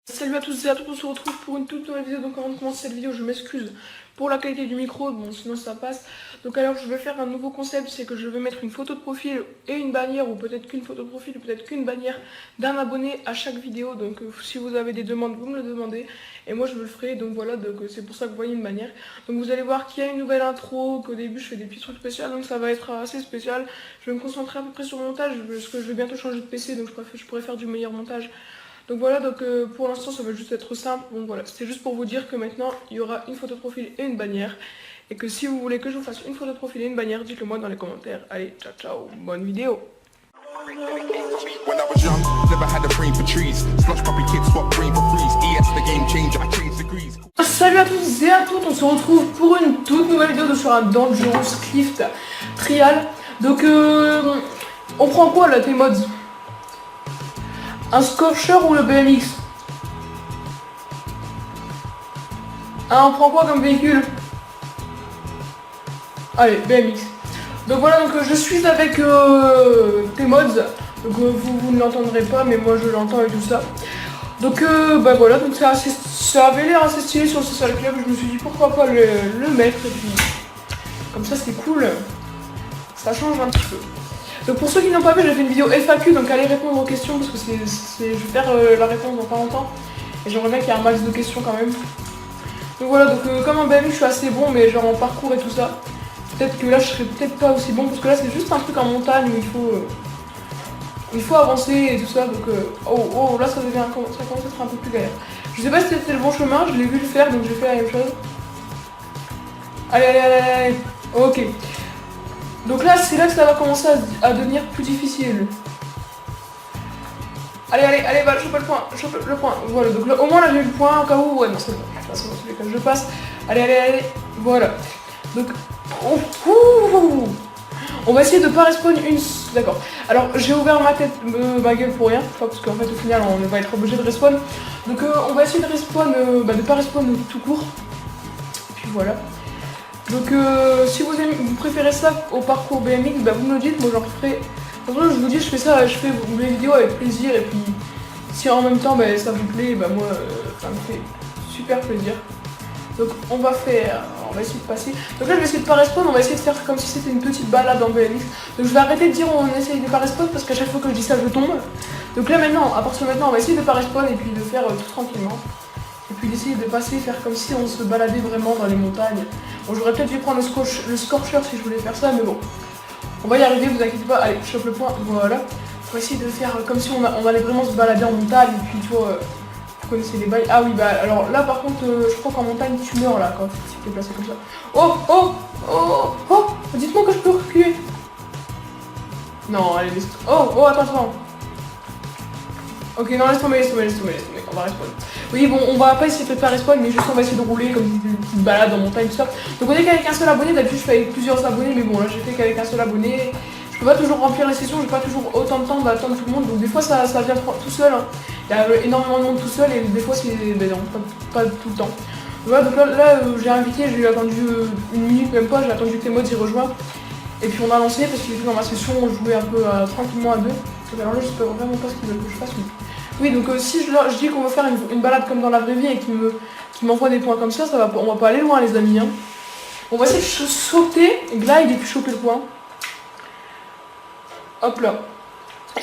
Salut à tous et à toutes, on se retrouve pour une toute nouvelle vidéo. Donc avant de commencer cette vidéo, je m'excuse pour la qualité du micro, bon sinon ça passe. Donc alors je vais faire un nouveau concept, c'est que je vais mettre une photo de profil et une bannière, ou peut-être qu'une photo de profil, ou peut-être qu'une bannière d'un abonné à chaque vidéo. Donc si vous avez des demandes, vous me le demandez et moi je le ferai. Donc voilà, donc c'est pour ça que vous voyez une bannière. Donc vous allez voir qu'il y a une nouvelle intro, qu'au début je fais des petits trucs spéciaux, donc ça va être assez spécial. Je vais me concentrer à peu près sur le montage, parce que je vais bientôt changer de PC, donc je pourrais faire du meilleur montage. Donc voilà, donc pour l'instant ça va juste être simple. Donc voilà, c'était juste pour vous dire que maintenant il y aura une photo de profil et une bannière. Et que si vous voulez que je vous fasse une photo de profil et une bannière, dites-le moi dans les commentaires. Allez, ciao ciao, bonne vidéo. Salut à tous et à toutes, on se retrouve pour une toute nouvelle vidéo de sur un Dangerous Clift Trial. Donc on prend quoi là, tes mods? Un Scorcher ou le BMX? Ah, on prend quoi comme véhicule? Allez, BMX. Donc voilà, donc je suis avec T-Mods. Donc vous ne l'entendrez pas, mais moi je l'entends et tout ça. Donc bah voilà, donc ça avait l'air assez stylé sur le Social Club. Je me suis dit pourquoi pas le mettre, et puis comme ça c'est cool. Ça change un petit peu. Donc pour ceux qui n'ont pas vu, j'ai fait une vidéo FAQ, donc allez répondre aux questions parce que je vais faire la réponse dans pas longtemps. Et j'aimerais bien qu'il y ait un max de questions quand même. Donc voilà, donc comme en BMX je suis assez bon, mais genre en parcours et tout ça. Peut-être que là je serais peut-être pas aussi bon, parce que là c'est juste un truc en montagne où il faut avancer et tout ça. Donc oh là ça commence à être un peu plus galère. Je sais pas si c'était le bon chemin, je l'ai vu le faire, donc j'ai fait la même chose. Allez, ok. Donc là, c'est là que ça va commencer à devenir plus difficile. Allez, va, chope le point. Voilà, donc là, au moins là j'ai eu le point, au cas où, ouais, non, c'est bon. De toute façon, dans tous les cas, je passe. Allez, voilà. Donc, on va essayer de pas respawn une... D'accord. Alors, j'ai ouvert ma gueule pour rien, parce qu'en fait, au final, on va être obligé de respawn. Donc, on va essayer de respawn, de pas respawn tout court. Et puis voilà. Donc si vous préférez ça au parcours BMX, bah vous me le dites, moi j'en ferai. De toute façon je vous dis, je fais mes vidéos avec plaisir, et puis si en même temps bah, ça vous plaît, bah moi ça me fait super plaisir. Donc on va essayer de passer. Donc là je vais essayer de pas respawn, on va essayer de faire comme si c'était une petite balade en BMX. Donc je vais arrêter de dire on essaye de pas respawn parce qu'à chaque fois que je dis ça je tombe. Donc là maintenant, à partir de maintenant on va essayer de pas respawn et puis de faire tout tranquillement. Et puis d'essayer de passer, faire comme si on se baladait vraiment dans les montagnes. Bon, j'aurais peut-être dû prendre le Scorcher si je voulais faire ça, mais bon. On va y arriver, vous inquiétez pas. Allez, je chope le point, voilà. On va essayer de faire comme si on allait vraiment se balader en montagne. Et puis, tu vois, vous connaissez les bails. Ah oui, bah alors là, par contre, je crois qu'en montagne, tu meurs là, quand tu t'es placé comme ça. Oh, dites-moi que je peux reculer. Non, allez, attends. Ok, non, laisse tomber, on va respawn. Oui, bon, on va pas essayer de faire respawn, mais juste on va essayer de rouler comme une petite balade en montagne, tout ça. Donc on est qu'avec un seul abonné, d'habitude je fais avec plusieurs abonnés, mais bon, là j'ai fait qu'avec un seul abonné. Je peux pas toujours remplir les sessions, j'ai pas toujours autant de temps d'attendre tout le monde, donc des fois ça vient tout seul. Hein. Il y a énormément de monde tout seul, et des fois c'est... Ben non, pas tout le temps. Voilà, donc là j'ai invité, j'ai attendu une minute, même pas, j'ai attendu que T-Mods y rejoignent. Et puis on a lancé, parce qu'il était dans ma session, on jouait un peu tranquillement à deux. Donc alors là je sais vraiment pas ce qu'ils veulent que je fasse. Oui, donc si je dis qu'on veut faire une balade comme dans la vraie vie et qu'ils m'envoient des points comme ça, on va pas aller loin les amis. Hein. On va essayer de sauter, glide et puis choper le point. Hop là.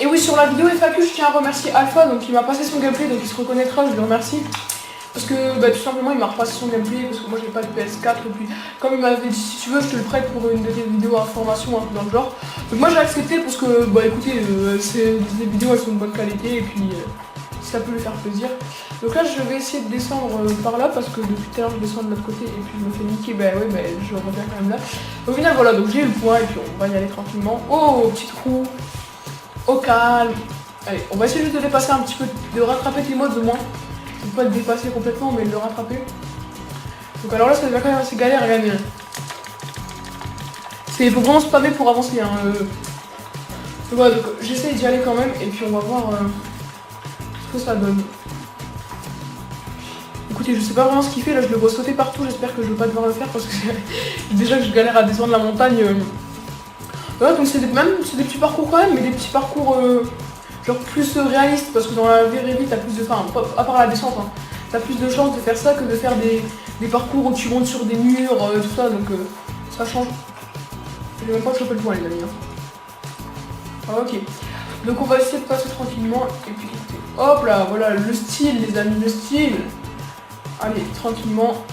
Et oui, sur la vidéo FAQ, je tiens à remercier Alpha, donc il m'a passé son gameplay, donc il se reconnaîtra, je le remercie. Parce que bah, tout simplement il m'a repassé son gameplay, parce que moi j'ai pas de PS4, et puis comme il m'avait dit si tu veux je te le prête pour une de tes vidéos information, un peu dans le genre. Donc moi j'ai accepté parce que bah écoutez, les vidéos elles sont de bonne qualité, et puis si ça peut lui faire plaisir. Donc là je vais essayer de descendre par là, parce que depuis tout à l'heure je descends de l'autre côté et puis je me fais niquer, bah ouais, bah je reviens quand même là. Au final voilà, donc j'ai eu le point et puis on va y aller tranquillement. Oh, petite roue, au calme. Allez, on va essayer juste de dépasser un petit peu, de rattraper tes modes au moins. Pas le dépasser complètement, mais le rattraper. Donc alors là ça devient quand même assez galère à gagner. Il faut vraiment spammer pour avancer. Hein. Donc voilà, donc j'essaye d'y aller quand même, et puis on va voir ce que ça donne. Écoutez, je sais pas vraiment ce qu'il fait, là je le vois sauter partout, j'espère que je vais pas devoir le faire parce que déjà que je galère à descendre la montagne. Voilà, donc c'est des petits parcours quand même, mais des petits parcours genre plus réaliste, parce que dans la vraie vie, t'as plus de... Enfin, à part la descente, hein, t'as plus de chances de faire ça que de faire des parcours où tu montes sur des murs, tout ça, donc ça change. J'ai même pas chopé le point les amis. Hein. Ah, ok. Donc on va essayer de passer tranquillement, et puis hop là, voilà, le style les amis, le style. Allez, tranquillement,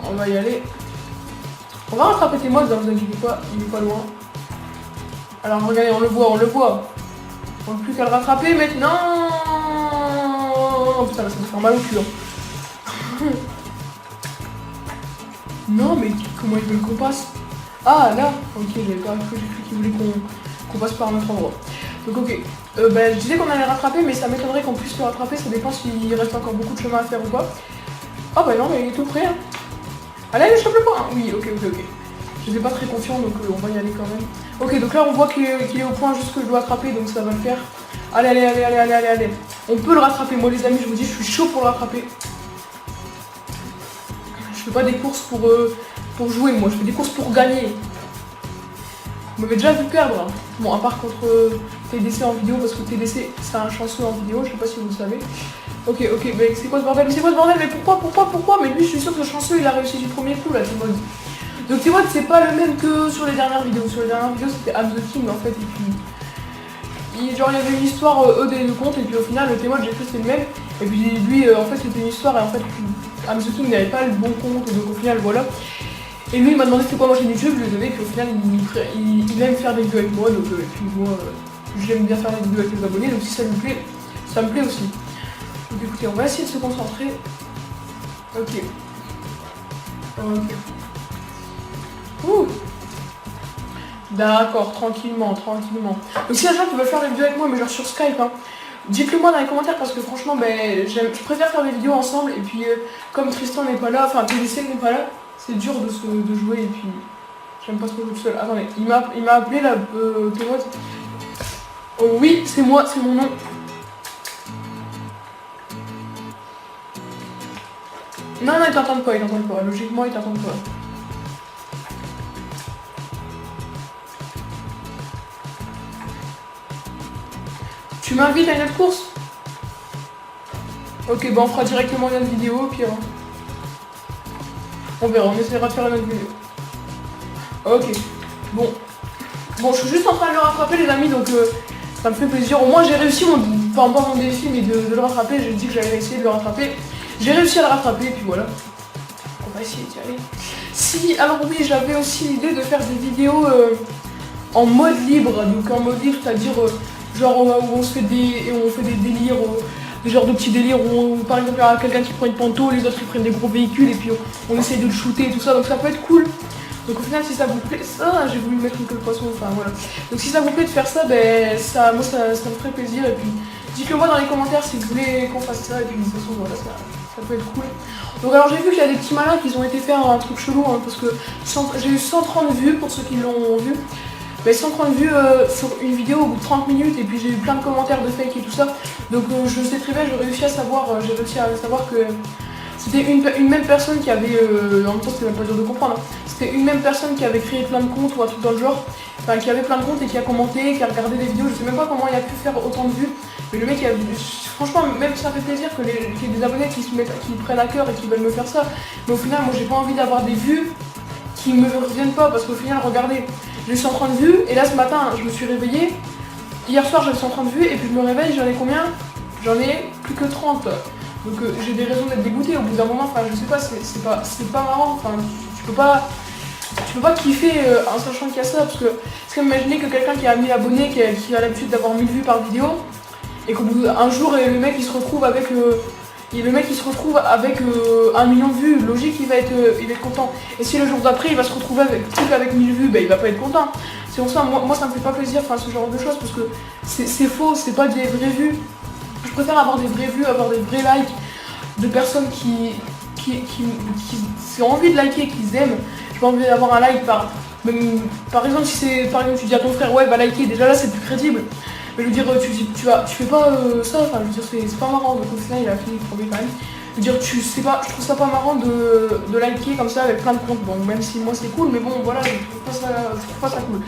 on va y aller. On va rattraper tes modes, ne vous inquiétez pas, il est pas loin. Alors regardez, on le voit, on le voit. On n'a plus qu'à le rattraper maintenant. Oh putain, ça me fait mal au cul. Hein. Non mais comment il veut qu'on passe? Ah là, ok, j'avais pas cru qu'il voulait qu'on passe par un autre endroit. Donc ok, je disais qu'on allait le rattraper, mais ça m'étonnerait qu'on puisse le rattraper, ça dépend s'il reste encore beaucoup de chemin à faire ou pas. Ah bah non, mais il est tout prêt. Hein. Allez, je chope le point. Oui, ok. Je n'étais pas très confiant, donc on va y aller quand même. Ok, donc là on voit qu'il est au point juste que je dois attraper, donc ça va le faire. Allez. On peut le rattraper, moi les amis, je vous dis, je suis chaud pour le rattraper. Je fais pas des courses pour jouer, moi, je fais des courses pour gagner. Vous m'avez déjà vu perdre. Hein. Bon, à part contre TDC en vidéo, parce que TDC c'est un chanceux en vidéo, je sais pas si vous le savez. Ok, mais c'est quoi ce bordel? Mais pourquoi? Mais lui, je suis sûr que le chanceux, il a réussi du premier coup, là, T-Mod. Donc T-Mod, c'est pas le même que sur les dernières vidéos. Sur les dernières vidéos, c'était I'm the King, en fait, et puis... genre, il y avait une histoire, eux, des deux comptes, et puis au final, le T-Mod, j'ai cru que c'était le même. Et puis lui, en fait, c'était une histoire, et en fait, I'm the King n'avait pas le bon compte, donc au final, voilà. Et lui, il m'a demandé c'était quoi ma chaîne YouTube, je lui ai donné, puis au final, il aime faire des vidéos avec moi, donc et puis moi, j'aime bien faire des vidéos avec les abonnés, donc si ça lui plaît, ça me plaît aussi. Donc écoutez, on va essayer de se concentrer. Ok. Ouh. D'accord, tranquillement. Donc si les gens qui veulent faire des vidéos avec moi, mais genre sur Skype, hein, dites-le moi dans les commentaires parce que franchement, je préfère faire des vidéos ensemble, et puis comme Tristan n'est pas là, enfin TDC n'est pas là, c'est dur de jouer, et puis j'aime pas trop jouer tout seul. Attendez, il m'a appelé là, T-Mod. Oh oui, c'est moi, c'est mon nom. Non, il t'entend pas, logiquement il t'entend pas. Tu m'invites à une autre course? Ok, on fera directement une autre vidéo, puis on verra, on essaiera de faire une autre vidéo. Ok, bon, je suis juste en train de le rattraper les amis, donc ça me fait plaisir. Au moins j'ai réussi, pas mon défi, mais de le rattraper. J'ai dit que j'allais essayer de le rattraper. J'ai réussi à le rattraper, et puis voilà. On va essayer d'y aller. Si, alors oui, j'avais aussi l'idée de faire des vidéos en mode libre. Donc en mode libre, c'est-à-dire genre où on fait des délires, des genres de petits délires où par exemple il y a quelqu'un qui prend une panto, les autres qui prennent des gros véhicules, et puis on essaye de le shooter et tout ça. Donc ça peut être cool. Donc au final, si ça vous plaît, j'ai voulu mettre une queue de poisson, enfin voilà. Donc si ça vous plaît de faire ça, ça me ferait plaisir, et puis dites-le moi dans les commentaires si vous voulez qu'on fasse ça, et puis de toute façon voilà, ça peut être cool. Donc alors j'ai vu qu'il y a des petits malins qui ont été faire un truc chelou, hein, parce que j'ai eu 130 vues pour ceux qui l'ont vu. 130 vues sur une vidéo au bout de 30 minutes, et puis j'ai eu plein de commentaires de fake et tout ça. Donc je sais très bien, j'ai réussi à savoir que c'était une même personne qui avait, en même temps c'était même pas dur de comprendre, hein. C'était une même personne qui avait créé plein de comptes ou un truc dans le genre, enfin qui avait plein de comptes et qui a commenté, qui a regardé des vidéos, je sais même pas comment il a pu faire autant de vues, mais le mec, franchement, même ça fait plaisir qu'il y ait des abonnés qui prennent à cœur et qui veulent me faire ça, mais au final, moi j'ai pas envie d'avoir des vues qui me reviennent pas, parce qu'au final, regardez, j'ai eu 130 vues, et là ce matin, je me suis réveillée, hier soir j'avais 130 vues, et puis je me réveille, j'en ai combien? J'en ai plus que 30. Donc j'ai des raisons d'être dégoûtée au bout d'un moment, enfin je sais pas, c'est pas marrant, enfin tu peux pas kiffer en sachant qu'il y a ça, parce que c'est comme imaginer que quelqu'un qui a 1000 abonnés, qui a l'habitude d'avoir 1000 vues par vidéo, et qu'au bout d'un jour le mec il se retrouve avec 1 million de vues, logique il va être content. Et si le jour d'après il va se retrouver avec 1000 vues, il va pas être content. C'est pour ça, moi ça me fait pas plaisir, enfin ce genre de choses, parce que c'est faux, c'est pas des vraies vues. Je préfère avoir des vraies vues, avoir des vrais likes de personnes qui ont envie de liker, qui aiment. J'ai pas envie d'avoir un like par exemple, si c'est par exemple tu dis à ton frère ouais va liker, déjà là c'est plus crédible. Mais je veux dire, tu fais pas ça, enfin je veux dire c'est pas marrant, donc au final il a fini de tomber quand même. Je veux dire, je trouve ça pas marrant de liker comme ça avec plein de comptes, bon même si moi c'est cool, mais bon voilà, je trouve pas ça cool.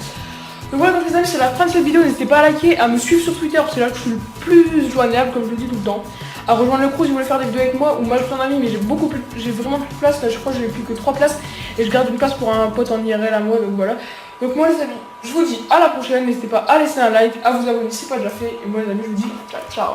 Donc voilà, donc les amis, c'est la fin de cette vidéo. N'hésitez pas à liker, à me suivre sur Twitter, parce que là je suis le plus joignable, comme je le dis tout le temps. À rejoindre le crew si vous voulez faire des vidéos avec moi, ou moi je prends un ami, mais j'ai vraiment plus de place. Là je crois que j'ai plus que 3 places, et je garde une place pour un pote en IRL à moi, donc voilà. Donc moi les amis, je vous dis à la prochaine. N'hésitez pas à laisser un like, à vous abonner si pas déjà fait, et moi les amis, je vous dis ciao ciao.